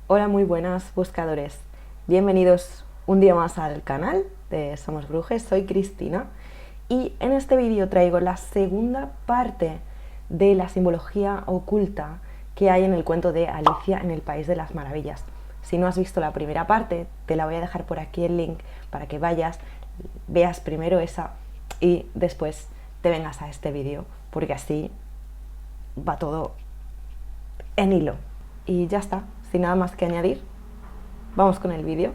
Hola, muy buenas buscadores. Bienvenidos un día más al canal de Somos Brujes. Soy Cristina y en este vídeo traigo la segunda parte de la simbología oculta que hay en el cuento de Alicia en el País de las Maravillas. Si no has visto la primera parte, te la voy a dejar por aquí el link para que vayas, veas primero esa y después te vengas a este vídeo, porque así va todo en hilo. Y ya está, sin nada más que añadir, vamos con el vídeo.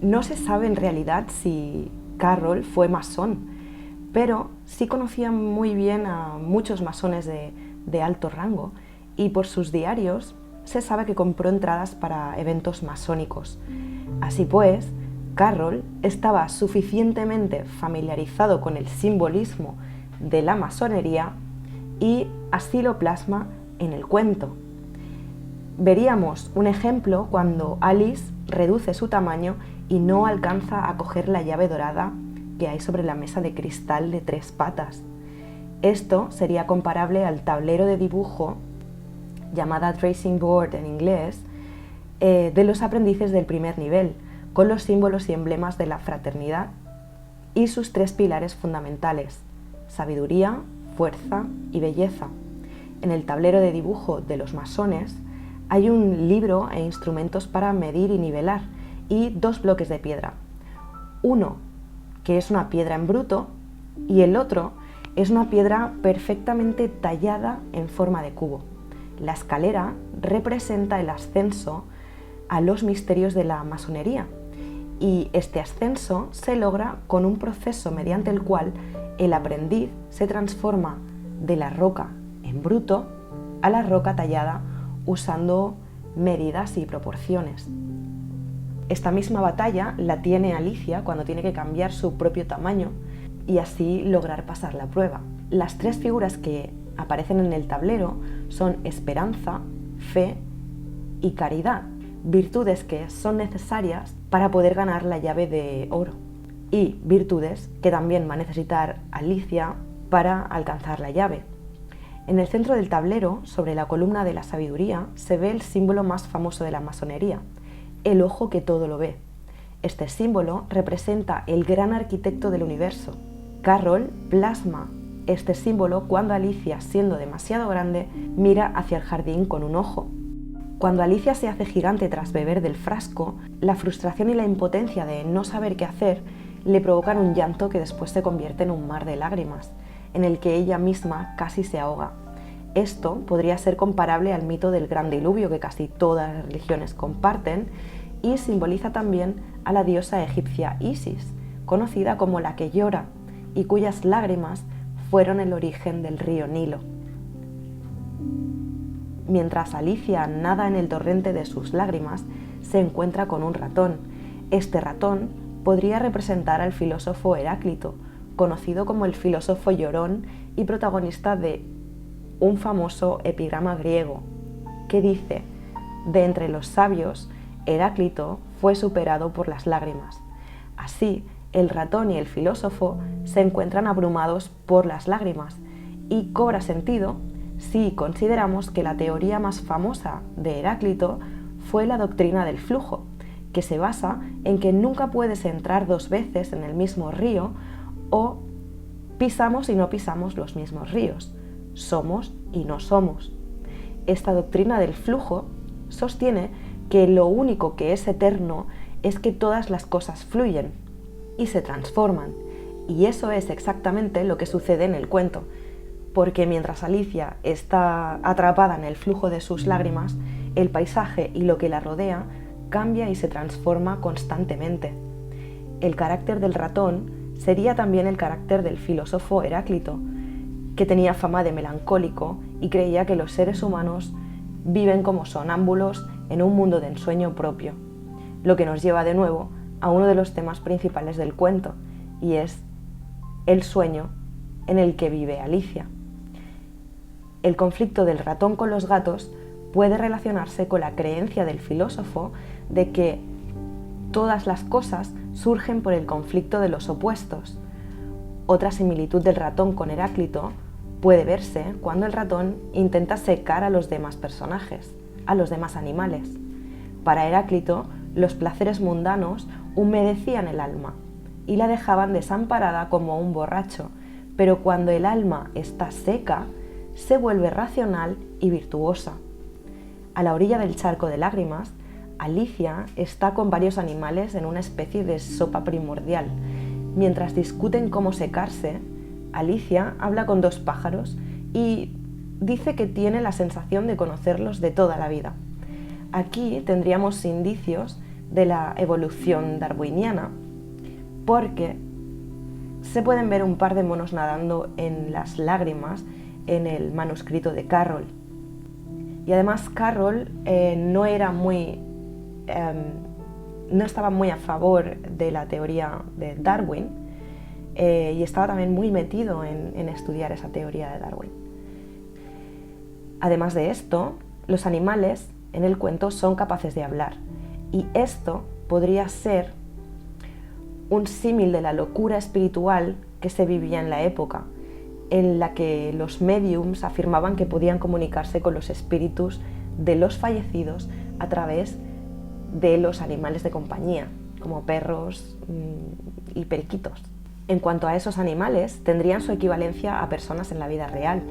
No se sabe en realidad si Carroll fue masón, pero sí conocía muy bien a muchos masones de alto rango y por sus diarios se sabe que compró entradas para eventos masónicos. Así pues, Carroll estaba suficientemente familiarizado con el simbolismo de la masonería y así lo plasma en el cuento. Veríamos un ejemplo cuando Alice reduce su tamaño y no alcanza a coger la llave dorada que hay sobre la mesa de cristal de 3 patas. Esto sería comparable al tablero de dibujo, llamada tracing board en inglés, de los aprendices del primer nivel, con los símbolos y emblemas de la fraternidad y sus 3 pilares fundamentales: sabiduría, fuerza y belleza. En el tablero de dibujo de los masones hay un libro e instrumentos para medir y nivelar y 2 bloques de piedra. Uno, que es una piedra en bruto, y el otro es una piedra perfectamente tallada en forma de cubo. La escalera representa el ascenso a los misterios de la masonería, y este ascenso se logra con un proceso mediante el cual el aprendiz se transforma de la roca en bruto a la roca tallada usando medidas y proporciones. Esta misma batalla la tiene Alicia cuando tiene que cambiar su propio tamaño y así lograr pasar la prueba. Las 3 figuras que aparecen en el tablero son esperanza, fe y caridad, virtudes que son necesarias para poder ganar la llave de oro y virtudes que también va a necesitar Alicia para alcanzar la llave. En el centro del tablero, sobre la columna de la sabiduría, se ve el símbolo más famoso de la masonería, el ojo que todo lo ve. Este símbolo representa el gran arquitecto del universo. Carroll plasma este símbolo cuando Alicia, siendo demasiado grande, mira hacia el jardín con un ojo. Cuando Alicia se hace gigante tras beber del frasco, la frustración y la impotencia de no saber qué hacer le provocan un llanto que después se convierte en un mar de lágrimas, en el que ella misma casi se ahoga. Esto podría ser comparable al mito del gran diluvio que casi todas las religiones comparten y simboliza también a la diosa egipcia Isis, conocida como la que llora y cuyas lágrimas fueron el origen del río Nilo. Mientras Alicia nada en el torrente de sus lágrimas, se encuentra con un ratón. Este ratón podría representar al filósofo Heráclito, conocido como el filósofo llorón y protagonista de un famoso epigrama griego, que dice: de entre los sabios, Heráclito fue superado por las lágrimas. Así, el ratón y el filósofo se encuentran abrumados por las lágrimas, y cobra sentido si consideramos que la teoría más famosa de Heráclito fue la doctrina del flujo, que se basa en que nunca puedes entrar 2 veces en el mismo río o pisamos y no pisamos los mismos ríos, somos y no somos. Esta doctrina del flujo sostiene que lo único que es eterno es que todas las cosas fluyen y se transforman, y eso es exactamente lo que sucede en el cuento, porque mientras Alicia está atrapada en el flujo de sus lágrimas, el paisaje y lo que la rodea cambia y se transforma constantemente. El carácter del ratón sería también el carácter del filósofo Heráclito, que tenía fama de melancólico y creía que los seres humanos viven como sonámbulos en un mundo de ensueño propio, lo que nos lleva de nuevo a uno de los temas principales del cuento, y es el sueño en el que vive Alicia. El conflicto del ratón con los gatos puede relacionarse con la creencia del filósofo de que todas las cosas surgen por el conflicto de los opuestos. Otra similitud del ratón con Heráclito puede verse cuando el ratón intenta secar a los demás personajes, a los demás animales. Para Heráclito, los placeres mundanos humedecían el alma y la dejaban desamparada como un borracho, pero cuando el alma está seca, se vuelve racional y virtuosa. A la orilla del charco de lágrimas, Alicia está con varios animales en una especie de sopa primordial. Mientras discuten cómo secarse, Alicia habla con dos pájaros y dice que tiene la sensación de conocerlos de toda la vida. Aquí tendríamos indicios de la evolución darwiniana, porque se pueden ver un par de monos nadando en las lágrimas en el manuscrito de Carroll. Y además Carroll no estaba muy a favor de la teoría de Darwin y estaba también muy metido en estudiar esa teoría de Darwin. Además de esto, los animales en el cuento son capaces de hablar, y esto podría ser un símil de la locura espiritual que se vivía en la época, en la que los médiums afirmaban que podían comunicarse con los espíritus de los fallecidos a través de los animales de compañía, como perros y periquitos. En cuanto a esos animales, tendrían su equivalencia a personas en la vida real.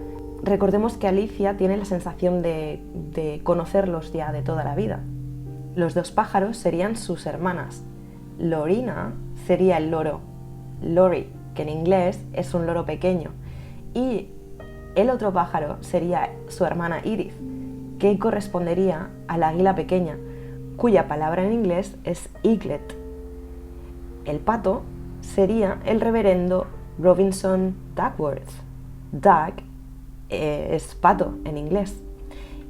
Recordemos que Alicia tiene la sensación de conocerlos ya de toda la vida. Los dos pájaros serían sus hermanas. Lorina sería el loro, Lori, que en inglés es un loro pequeño, y el otro pájaro sería su hermana Edith, que correspondería al águila pequeña, cuya palabra en inglés es eaglet. El pato sería el reverendo Robinson Duckworth. Duck es pato en inglés.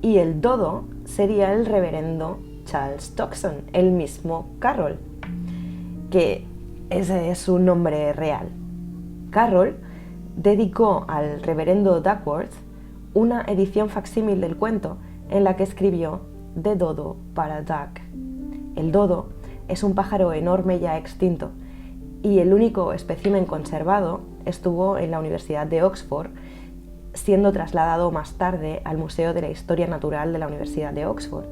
Y el dodo sería el reverendo Charles Dodgson, el mismo Carroll, que ese es su nombre real. Carroll dedicó al reverendo Duckworth una edición facsímil del cuento en la que escribió de dodo para Duck. El dodo es un pájaro enorme ya extinto y el único espécimen conservado estuvo en la Universidad de Oxford, siendo trasladado más tarde al Museo de la Historia Natural de la Universidad de Oxford,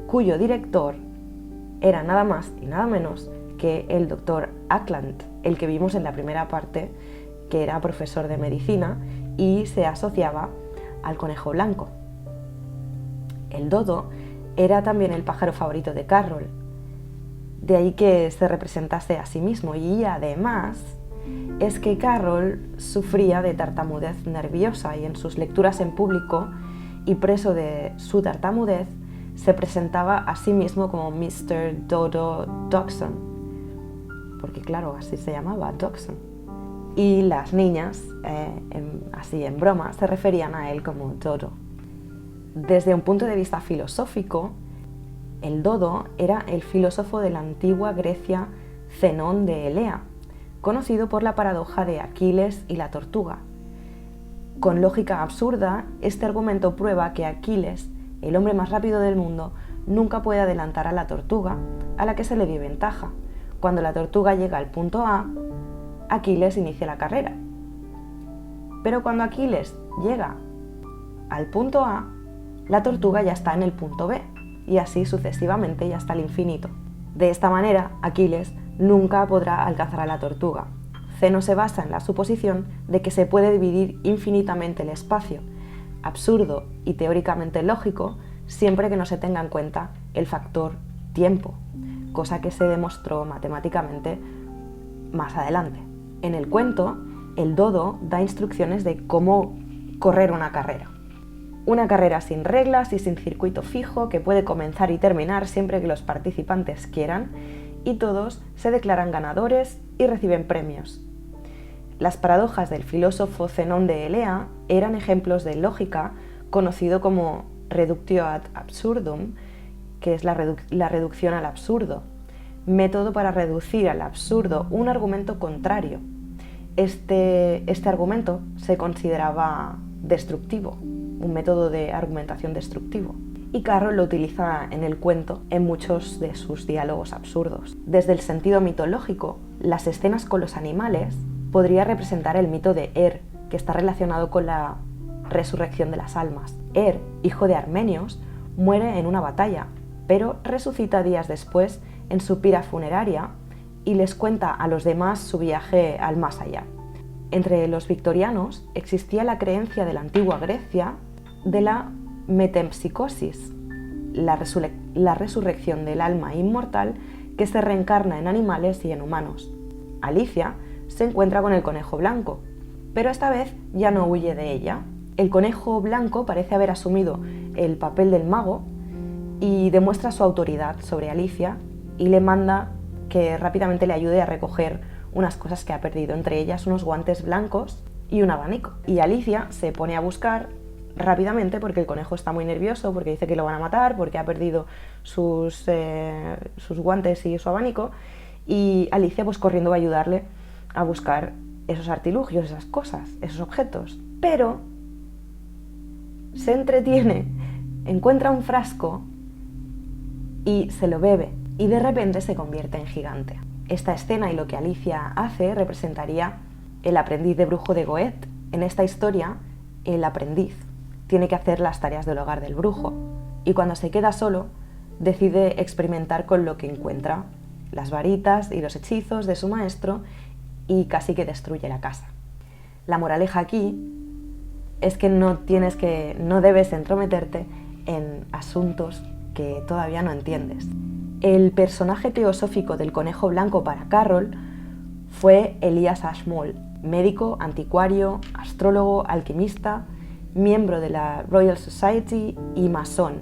cuyo director era nada más y nada menos que el Dr. Ackland, el que vimos en la primera parte, que era profesor de medicina y se asociaba al conejo blanco. El dodo era también el pájaro favorito de Carroll, de ahí que se representase a sí mismo, y además es que Carroll sufría de tartamudez nerviosa y en sus lecturas en público, y preso de su tartamudez, se presentaba a sí mismo como Mr. Dodo Dodgson, porque claro, así se llamaba, Dodgson. Y las niñas, así en broma, se referían a él como Dodo. Desde un punto de vista filosófico, el dodo era el filósofo de la antigua Grecia Zenón de Elea, conocido por la paradoja de Aquiles y la tortuga. Con lógica absurda, este argumento prueba que Aquiles, el hombre más rápido del mundo, nunca puede adelantar a la tortuga, a la que se le dio ventaja. Cuando la tortuga llega al punto A, Aquiles inicia la carrera. Pero cuando Aquiles llega al punto A, la tortuga ya está en el punto B, y así sucesivamente y hasta el infinito. De esta manera, Aquiles nunca podrá alcanzar a la tortuga. Zeno se basa en la suposición de que se puede dividir infinitamente el espacio, absurdo y teóricamente lógico, siempre que no se tenga en cuenta el factor tiempo, cosa que se demostró matemáticamente más adelante. En el cuento, el dodo da instrucciones de cómo correr una carrera. Una carrera sin reglas y sin circuito fijo que puede comenzar y terminar siempre que los participantes quieran, y todos se declaran ganadores y reciben premios. Las paradojas del filósofo Zenón de Elea eran ejemplos de lógica conocido como reductio ad absurdum, que es la reducción al absurdo, método para reducir al absurdo un argumento contrario. Este argumento se consideraba destructivo, un método de argumentación destructivo. y Carroll lo utiliza en el cuento en muchos de sus diálogos absurdos. Desde el sentido mitológico, las escenas con los animales podría representar el mito de que está relacionado con la resurrección de las almas. Hijo de armenios, muere en una batalla, pero resucita días después en su pira funeraria y les cuenta a los demás su viaje al más allá. Entre los victorianos existía la creencia de la antigua Grecia de la metempsicosis, la resurrección del alma inmortal que se reencarna en animales y en humanos. Alicia se encuentra con el conejo blanco, pero esta vez ya no huye de ella. El conejo blanco parece haber asumido el papel del mago y demuestra su autoridad sobre Alicia y le manda que rápidamente le ayude a recoger unas cosas que ha perdido, entre ellas unos guantes blancos y un abanico. Y Alicia se pone a buscar rápidamente porque el conejo está muy nervioso, porque dice que lo van a matar, porque ha perdido sus guantes y su abanico, y Alicia pues corriendo va a ayudarle a buscar esos artilugios, esas cosas, esos objetos. Pero se entretiene, encuentra un frasco y se lo bebe y de repente se convierte en gigante. Esta escena y lo que Alicia hace representaría el aprendiz de brujo de Goethe. En esta historia, el aprendiz tiene que hacer las tareas del hogar del brujo y cuando se queda solo, decide experimentar con lo que encuentra, las varitas y los hechizos de su maestro y casi que destruye la casa. La moraleja aquí es que no debes entrometerte en asuntos que todavía no entiendes. El personaje teosófico del conejo blanco para Carroll fue Elias Ashmole, médico, anticuario, astrólogo, alquimista, miembro de la Royal Society y masón.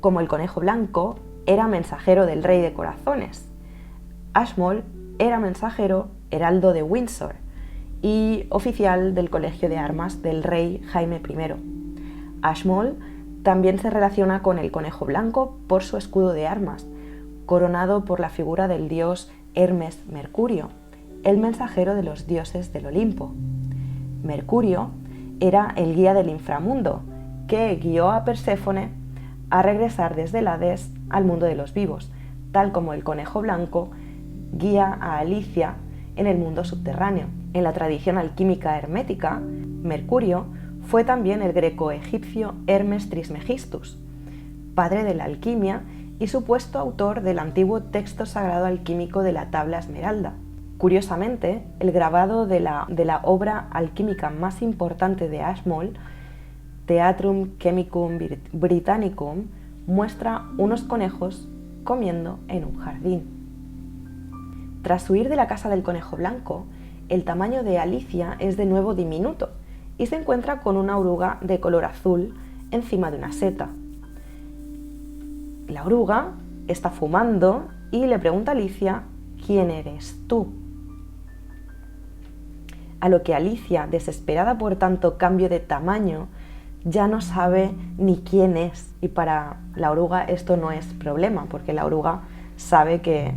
Como el conejo blanco, era mensajero del rey de corazones. Ashmole era mensajero heraldo de Windsor y oficial del colegio de armas del rey Jaime I. Ashmole también se relaciona con el conejo blanco por su escudo de armas, coronado por la figura del dios Hermes Mercurio, el mensajero de los dioses del Olimpo. Mercurio era el guía del inframundo, que guió a Perséfone a regresar desde el Hades al mundo de los vivos, tal como el conejo blanco guía a Alicia en el mundo subterráneo. En la tradición alquímica hermética, Mercurio fue también el greco-egipcio Hermes Trismegistus, padre de la alquimia y supuesto autor del antiguo texto sagrado alquímico de la tabla esmeralda. Curiosamente, el grabado de la obra alquímica más importante de Ashmole, Theatrum Chemicum Britannicum, muestra unos conejos comiendo en un jardín. Tras huir de la casa del conejo blanco, el tamaño de Alicia es de nuevo diminuto y se encuentra con una oruga de color azul encima de una seta. La oruga está fumando y le pregunta a Alicia: ¿quién eres tú? A lo que Alicia, desesperada por tanto cambio de tamaño, ya no sabe ni quién es. Y para la oruga esto no es problema, porque la oruga sabe que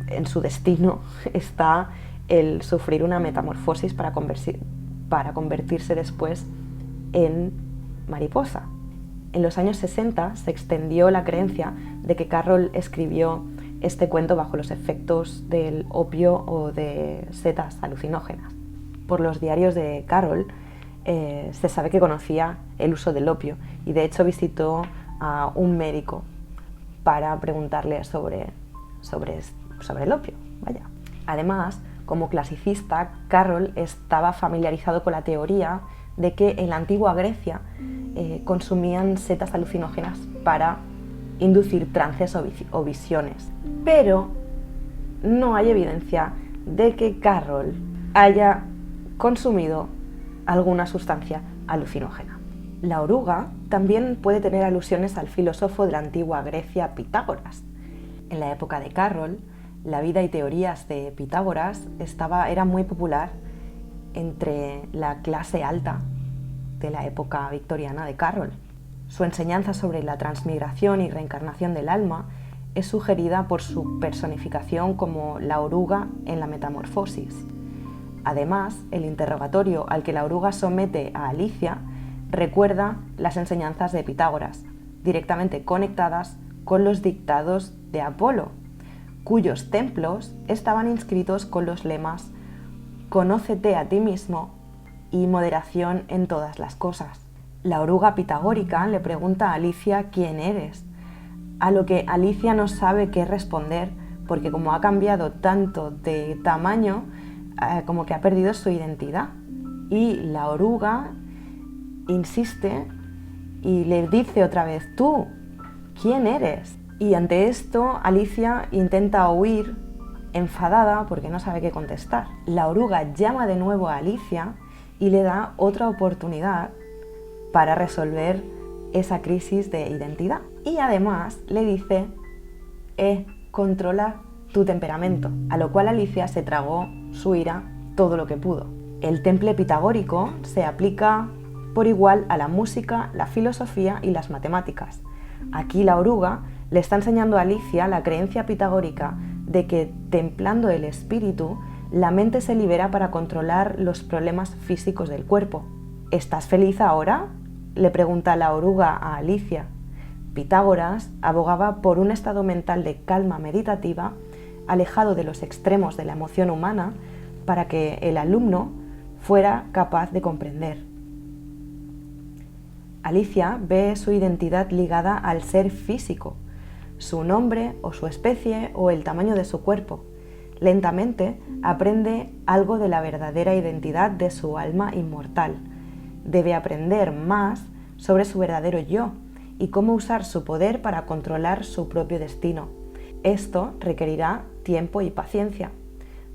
en su destino está el sufrir una metamorfosis para convertirse después en mariposa. En los años 60 se extendió la creencia de que Carroll escribió este cuento bajo los efectos del opio o de setas alucinógenas. Por los diarios de Carroll se sabe que conocía el uso del opio y de hecho visitó a un médico para preguntarle sobre el opio. Vaya. Además, como clasicista, Carroll estaba familiarizado con la teoría de que en la antigua Grecia consumían setas alucinógenas para inducir trances o visiones. Pero no hay evidencia de que Carroll haya consumido alguna sustancia alucinógena. La oruga también puede tener alusiones al filósofo de la antigua Grecia, Pitágoras. En la época de Carroll, la vida y teorías de Pitágoras era muy popular entre la clase alta de la época victoriana de Carroll. Su enseñanza sobre la transmigración y reencarnación del alma es sugerida por su personificación como la oruga en la metamorfosis. Además, el interrogatorio al que la oruga somete a Alicia recuerda las enseñanzas de Pitágoras, directamente conectadas con los dictados de Apolo, cuyos templos estaban inscritos con los lemas «Conócete a ti mismo» y «Moderación en todas las cosas». La oruga pitagórica le pregunta a Alicia quién eres, a lo que Alicia no sabe qué responder, porque como ha cambiado tanto de tamaño, como que ha perdido su identidad. Y la oruga insiste y le dice otra vez: «¿Tú quién eres?». Y ante esto Alicia intenta huir, enfadada porque no sabe qué contestar. La oruga llama de nuevo a Alicia y le da otra oportunidad para resolver esa crisis de identidad. Y además le dice: controla tu temperamento, a lo cual Alicia se tragó su ira todo lo que pudo. El temple pitagórico se aplica por igual a la música, la filosofía y las matemáticas. Aquí la oruga le está enseñando a Alicia la creencia pitagórica de que, templando el espíritu, la mente se libera para controlar los problemas físicos del cuerpo. ¿Estás feliz ahora?, le pregunta la oruga a Alicia. Pitágoras abogaba por un estado mental de calma meditativa, alejado de los extremos de la emoción humana, para que el alumno fuera capaz de comprender. Alicia ve su identidad ligada al ser físico, su nombre o su especie o el tamaño de su cuerpo. Lentamente aprende algo de la verdadera identidad de su alma inmortal. Debe aprender más sobre su verdadero yo y cómo usar su poder para controlar su propio destino. Esto requerirá tiempo y paciencia.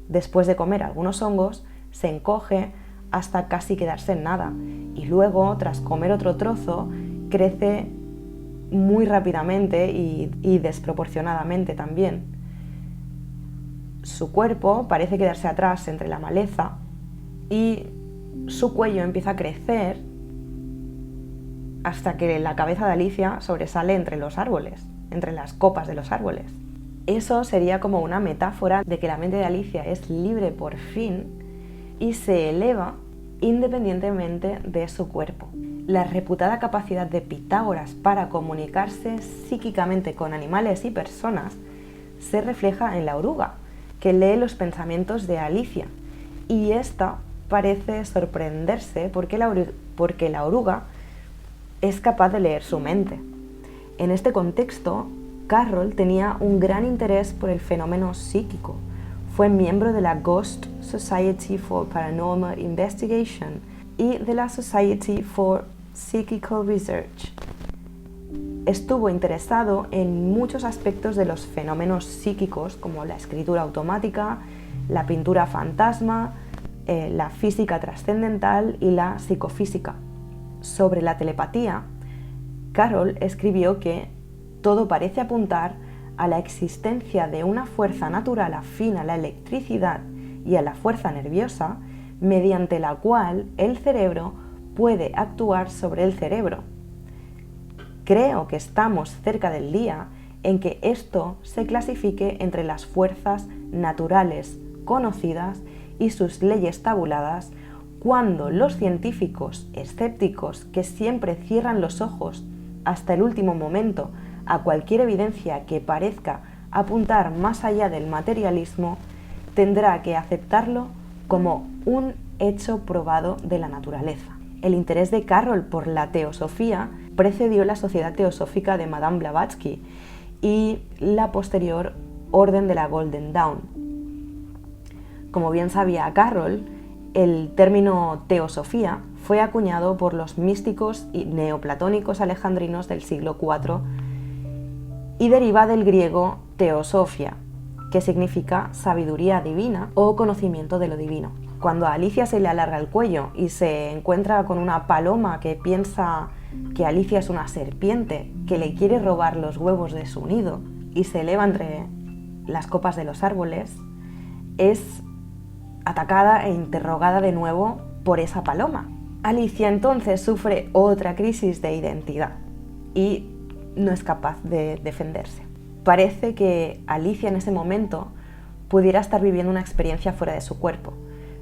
Después de comer algunos hongos, se encoge hasta casi quedarse en nada y luego, tras comer otro trozo, crece muy rápidamente y desproporcionadamente también. Su cuerpo parece quedarse atrás entre la maleza y su cuello empieza a crecer hasta que la cabeza de Alicia sobresale entre los árboles, entre las copas de los árboles. Eso sería como una metáfora de que la mente de Alicia es libre por fin y se eleva independientemente de su cuerpo. La reputada capacidad de Pitágoras para comunicarse psíquicamente con animales y personas se refleja en la oruga, que lee los pensamientos de Alicia, y ésta parece sorprenderse porque la oruga es capaz de leer su mente. En este contexto, Carroll tenía un gran interés por el fenómeno psíquico. Fue miembro de la Ghost Society for Paranormal Investigation y de la Society for Psychical Research. Estuvo interesado en muchos aspectos de los fenómenos psíquicos, como la escritura automática, la pintura fantasma, la física trascendental y la psicofísica. Sobre la telepatía, Carroll escribió que todo parece apuntar a la existencia de una fuerza natural afín a la electricidad y a la fuerza nerviosa, mediante la cual el cerebro puede actuar sobre el cerebro. Creo que estamos cerca del día en que esto se clasifique entre las fuerzas naturales conocidas y sus leyes tabuladas, cuando los científicos escépticos, que siempre cierran los ojos hasta el último momento a cualquier evidencia que parezca apuntar más allá del materialismo, tendrá que aceptarlo como un hecho probado de la naturaleza. El interés de Carroll por la teosofía precedió la Sociedad Teosófica de Madame Blavatsky y la posterior Orden de la Golden Dawn. Como bien sabía Carroll, el término teosofía fue acuñado por los místicos y neoplatónicos alejandrinos del siglo IV y deriva del griego teosofia, que significa sabiduría divina o conocimiento de lo divino. Cuando a Alicia se le alarga el cuello y se encuentra con una paloma que piensa que Alicia es una serpiente que le quiere robar los huevos de su nido y se eleva entre las copas de los árboles, es atacada e interrogada de nuevo por esa paloma. Alicia entonces sufre otra crisis de identidad y no es capaz de defenderse. Parece que Alicia en ese momento pudiera estar viviendo una experiencia fuera de su cuerpo,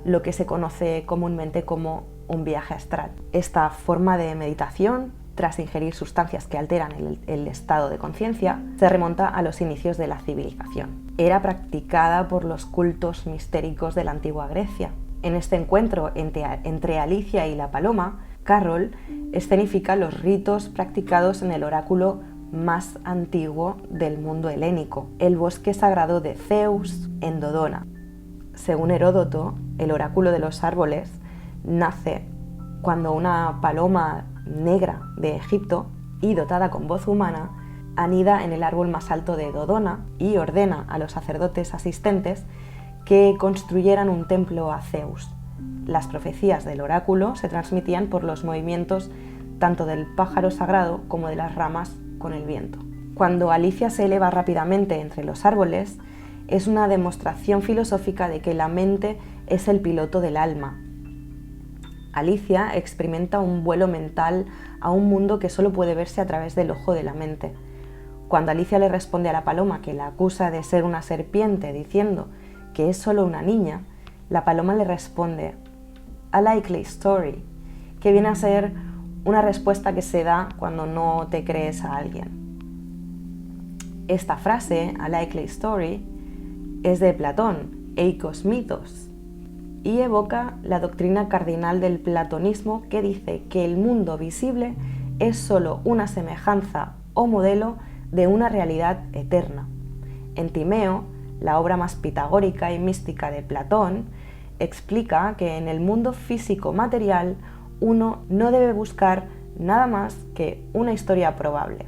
lo que se conoce comúnmente como un viaje astral. Esta forma de meditación tras ingerir sustancias que alteran el estado de conciencia, se remonta a los inicios de la civilización. Era practicada por los cultos mistéricos de la antigua Grecia. En este encuentro entre Alicia y la paloma, Carroll escenifica los ritos practicados en el oráculo más antiguo del mundo helénico, el bosque sagrado de Zeus en Dodona. Según Heródoto, el oráculo de los árboles nace cuando una paloma negra de Egipto y dotada con voz humana anida en el árbol más alto de Dodona y ordena a los sacerdotes asistentes que construyeran un templo a Zeus. Las profecías del oráculo se transmitían por los movimientos tanto del pájaro sagrado como de las ramas con el viento. Cuando Alicia se eleva rápidamente entre los árboles, es una demostración filosófica de que la mente es el piloto del alma. Alicia experimenta un vuelo mental a un mundo que solo puede verse a través del ojo de la mente. Cuando Alicia le responde a la paloma que la acusa de ser una serpiente diciendo que es solo una niña, la paloma le responde "A likely story", que viene a ser una respuesta que se da cuando no te crees a alguien. Esta frase, "a likely story", es de Platón, Eikos Mitos, y evoca la doctrina cardinal del platonismo que dice que el mundo visible es solo una semejanza o modelo de una realidad eterna. En Timeo, la obra más pitagórica y mística de Platón, explica que en el mundo físico material uno no debe buscar nada más que una historia probable.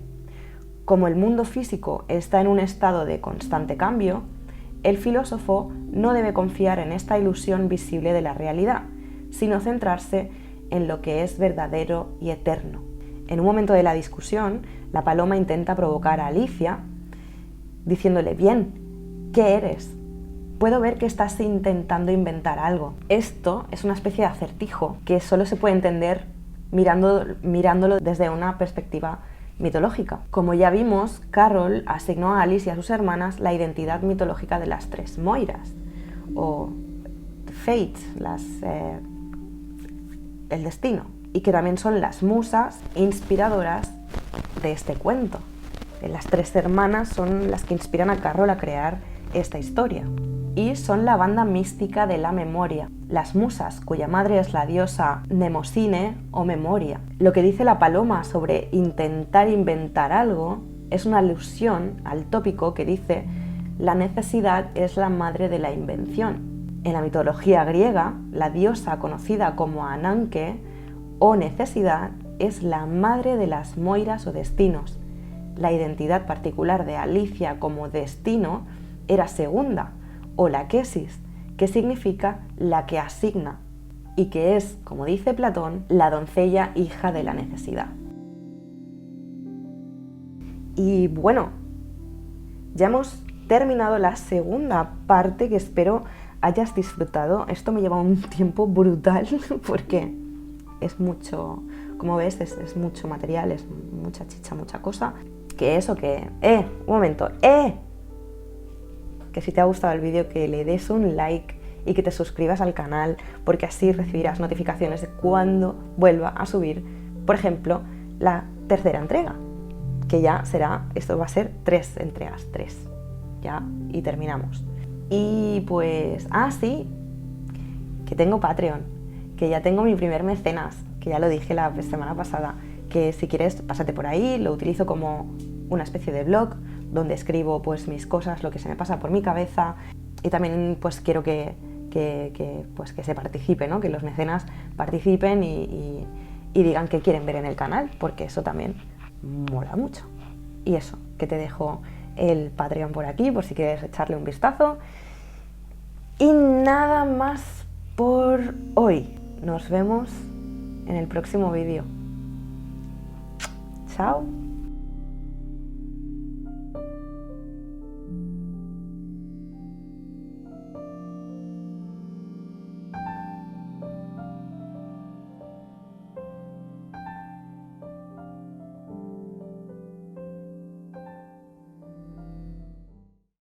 Como el mundo físico está en un estado de constante cambio, el filósofo no debe confiar en esta ilusión visible de la realidad, sino centrarse en lo que es verdadero y eterno. En un momento de la discusión, la paloma intenta provocar a Alicia, diciéndole: "Bien, ¿qué eres? Puedo ver que estás intentando inventar algo". Esto es una especie de acertijo que solo se puede entender mirándolo desde una perspectiva mitológica. Como ya vimos, Carroll asignó a Alice y a sus hermanas la identidad mitológica de las tres Moiras, o Fates, el destino, y que también son las musas inspiradoras de este cuento. Las tres hermanas son las que inspiran a Carroll a crear esta historia. Y son la banda mística de la memoria, las musas, cuya madre es la diosa Mnemosine o Memoria. Lo que dice la paloma sobre intentar inventar algo es una alusión al tópico que dice: la necesidad es la madre de la invención. En la mitología griega, la diosa conocida como Ananke o necesidad es la madre de las moiras o destinos. La identidad particular de Alicia como destino era segunda, o la quesis, que significa la que asigna, y que es, como dice Platón, la doncella hija de la necesidad. Y bueno, ya hemos terminado la segunda parte, que espero hayas disfrutado. Esto me lleva un tiempo brutal porque es mucho, como ves, es mucho material, es mucha chicha, mucha cosa. Que eso, que... un momento, que si te ha gustado el vídeo que le des un like y que te suscribas al canal, porque así recibirás notificaciones de cuando vuelva a subir, por ejemplo, la tercera entrega, que ya será, esto va a ser 3 entregas, 3, ya, y terminamos. Y pues, sí, que tengo Patreon, que ya tengo mi primer mecenas, que ya lo dije la semana pasada, que si quieres pásate por ahí, lo utilizo como una especie de blog, donde escribo pues mis cosas, lo que se me pasa por mi cabeza, y también pues quiero que se participe, ¿no? Que los mecenas participen y digan qué quieren ver en el canal, porque eso también mola mucho. Y eso, que te dejo el Patreon por aquí, por si quieres echarle un vistazo. Y nada más por hoy. Nos vemos en el próximo vídeo. Chao.